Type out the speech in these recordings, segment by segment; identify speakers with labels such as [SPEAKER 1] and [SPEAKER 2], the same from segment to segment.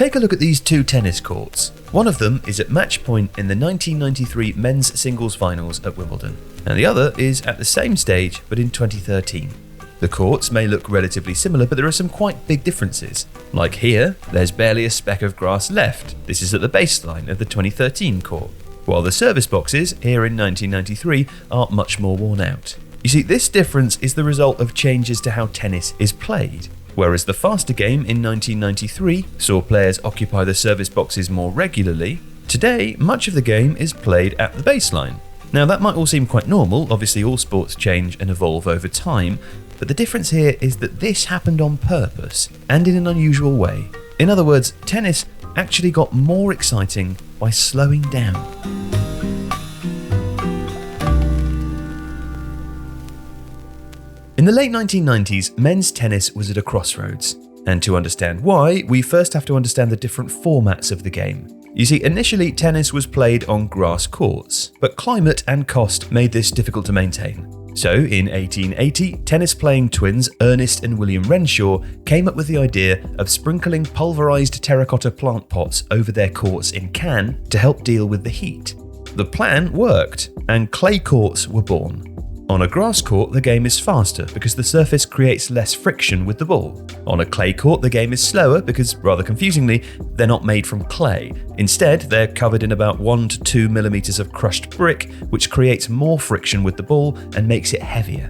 [SPEAKER 1] Take a look at these two tennis courts. One of them is at match point in the 1993 men's singles finals at Wimbledon, and the other is at the same stage but in 2013. The courts may look relatively similar, but there are some quite big differences. Like here, there's barely a speck of grass left. This is at the baseline of the 2013 court, while the service boxes here in 1993 are much more worn out. You see, this difference is the result of changes to how tennis is played. Whereas the faster game in 1993 saw players occupy the service boxes more regularly, today much of the game is played at the baseline. Now that might all seem quite normal, obviously all sports change and evolve over time, but the difference here is that this happened on purpose and in an unusual way. In other words, tennis actually got more exciting by slowing down. In the late 1990s, men's tennis was at a crossroads. And to understand why, we first have to understand the different formats of the game. You see, initially tennis was played on grass courts, but climate and cost made this difficult to maintain. So in 1880, tennis-playing twins Ernest and William Renshaw came up with the idea of sprinkling pulverized terracotta plant pots over their courts in Cannes to help deal with the heat. The plan worked, and clay courts were born. On a grass court, the game is faster because the surface creates less friction with the ball. On a clay court, the game is slower because, rather confusingly, they're not made from clay. Instead, they're covered in about 1 to 2 millimeters of crushed brick, which creates more friction with the ball and makes it heavier.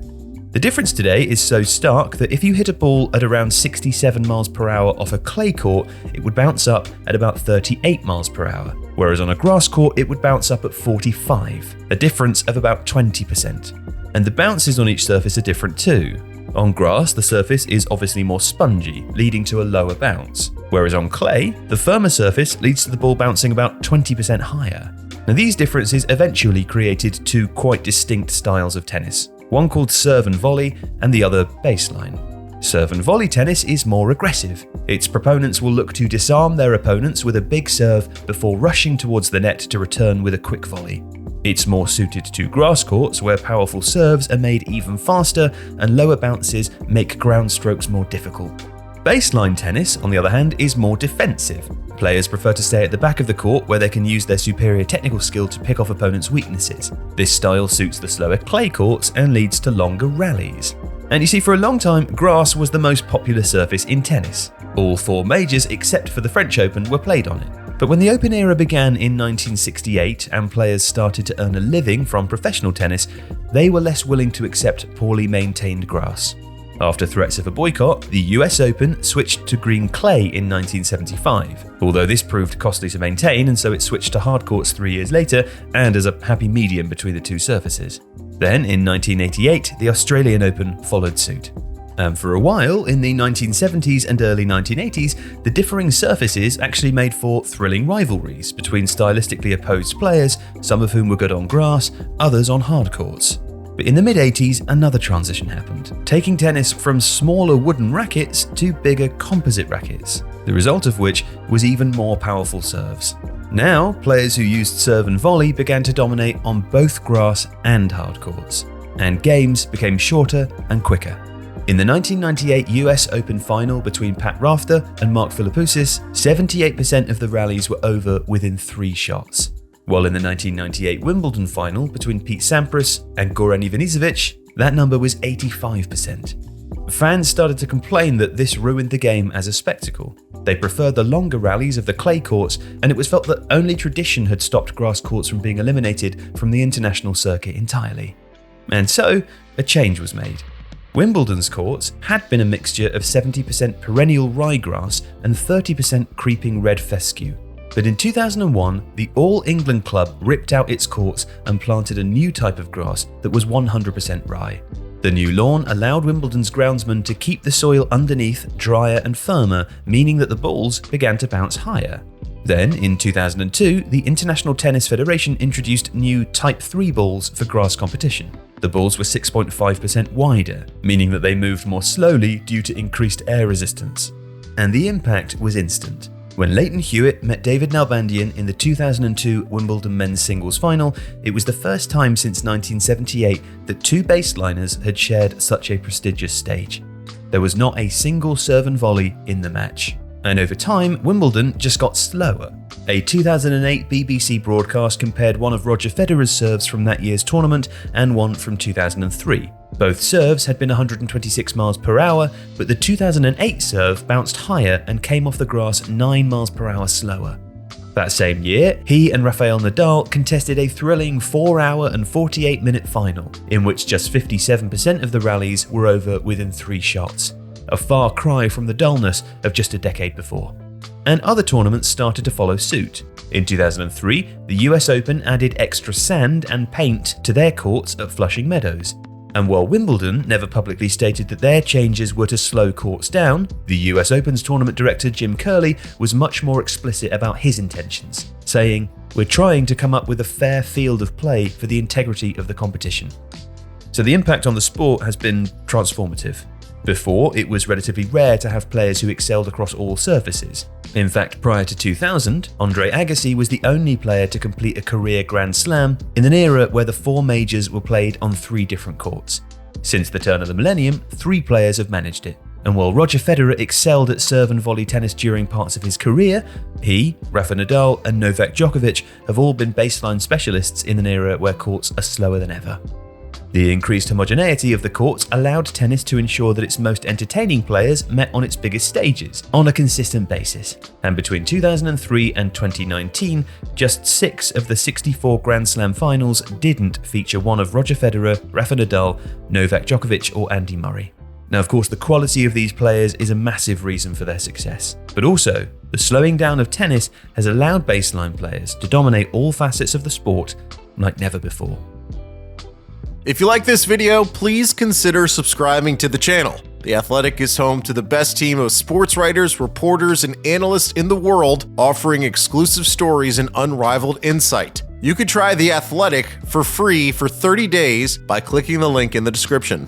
[SPEAKER 1] The difference today is so stark that if you hit a ball at around 67 miles per hour off a clay court, it would bounce up at about 38 miles per hour, whereas on a grass court, it would bounce up at 45, a difference of about 20%. And the bounces on each surface are different too. On grass, the surface is obviously more spongy, leading to a lower bounce, whereas on clay, the firmer surface leads to the ball bouncing about 20% higher. Now these differences eventually created two quite distinct styles of tennis, one called serve and volley and the other baseline. Serve and volley tennis is more aggressive. Its proponents will look to disarm their opponents with a big serve before rushing towards the net to return with a quick volley. It's more suited to grass courts where powerful serves are made even faster and lower bounces make ground strokes more difficult. Baseline tennis, on the other hand, is more defensive. Players prefer to stay at the back of the court where they can use their superior technical skill to pick off opponents' weaknesses. This style suits the slower clay courts and leads to longer rallies. And you see, for a long time, grass was the most popular surface in tennis. All 4 majors except for the French Open were played on it. But when the Open era began in 1968 and players started to earn a living from professional tennis, they were less willing to accept poorly maintained grass. After threats of a boycott, the US Open switched to green clay in 1975, although this proved costly to maintain and so it switched to hard courts 3 years later and as a happy medium between the two surfaces. Then in 1988, the Australian Open followed suit. And for a while, in the 1970s and early 1980s, the differing surfaces actually made for thrilling rivalries between stylistically opposed players, some of whom were good on grass, others on hard courts. But in the mid-80s, another transition happened, taking tennis from smaller wooden rackets to bigger composite rackets, the result of which was even more powerful serves. Now, players who used serve and volley began to dominate on both grass and hard courts, and games became shorter and quicker. In the 1998 US Open final between Pat Rafter and Mark Philippousis, 78% of the rallies were over within 3 shots. While in the 1998 Wimbledon final between Pete Sampras and Goran Ivanisevic, that number was 85%. Fans started to complain that this ruined the game as a spectacle. They preferred the longer rallies of the clay courts, and it was felt that only tradition had stopped grass courts from being eliminated from the international circuit entirely. And so, a change was made. Wimbledon's courts had been a mixture of 70% perennial ryegrass and 30% creeping red fescue. But in 2001, the All England club ripped out its courts and planted a new type of grass that was 100% rye. The new lawn allowed Wimbledon's groundsmen to keep the soil underneath drier and firmer, meaning that the balls began to bounce higher. Then, in 2002, the International Tennis Federation introduced new Type 3 balls for grass competition. The balls were 6.5% wider, meaning that they moved more slowly due to increased air resistance. And the impact was instant. When Leighton Hewitt met David Nalbandian in the 2002 Wimbledon men's singles final, it was the first time since 1978 that 2 baseliners had shared such a prestigious stage. There was not a single serve and volley in the match. And over time, Wimbledon just got slower. A 2008 BBC broadcast compared one of Roger Federer's serves from that year's tournament and one from 2003. Both serves had been 126 miles per hour, but the 2008 serve bounced higher and came off the grass 9 miles per hour slower. That same year, he and Rafael Nadal contested a thrilling 4-hour and 48-minute final, in which just 57% of the rallies were over within 3 shots, a far cry from the dullness of just a decade before. And other tournaments started to follow suit. In 2003, the US Open added extra sand and paint to their courts at Flushing Meadows. And while Wimbledon never publicly stated that their changes were to slow courts down, the US Open's tournament director Jim Curley was much more explicit about his intentions, saying, "We're trying to come up with a fair field of play for the integrity of the competition." So the impact on the sport has been transformative. Before, it was relatively rare to have players who excelled across all surfaces. In fact, prior to 2000, Andre Agassi was the only player to complete a career Grand Slam in an era where the 4 majors were played on 3 different courts. Since the turn of the millennium, 3 players have managed it. And while Roger Federer excelled at serve and volley tennis during parts of his career, he, Rafa Nadal, and Novak Djokovic have all been baseline specialists in an era where courts are slower than ever. The increased homogeneity of the courts allowed tennis to ensure that its most entertaining players met on its biggest stages on a consistent basis. And between 2003 and 2019, just 6 of the 64 Grand Slam finals didn't feature one of Roger Federer, Rafa Nadal, Novak Djokovic, or Andy Murray. Now, of course, the quality of these players is a massive reason for their success. But also, the slowing down of tennis has allowed baseline players to dominate all facets of the sport like never before.
[SPEAKER 2] If you like this video, please consider subscribing to the channel. The Athletic is home to the best team of sports writers, reporters, and analysts in the world, offering exclusive stories and unrivaled insight. You can try The Athletic for free for 30 days by clicking the link in the description.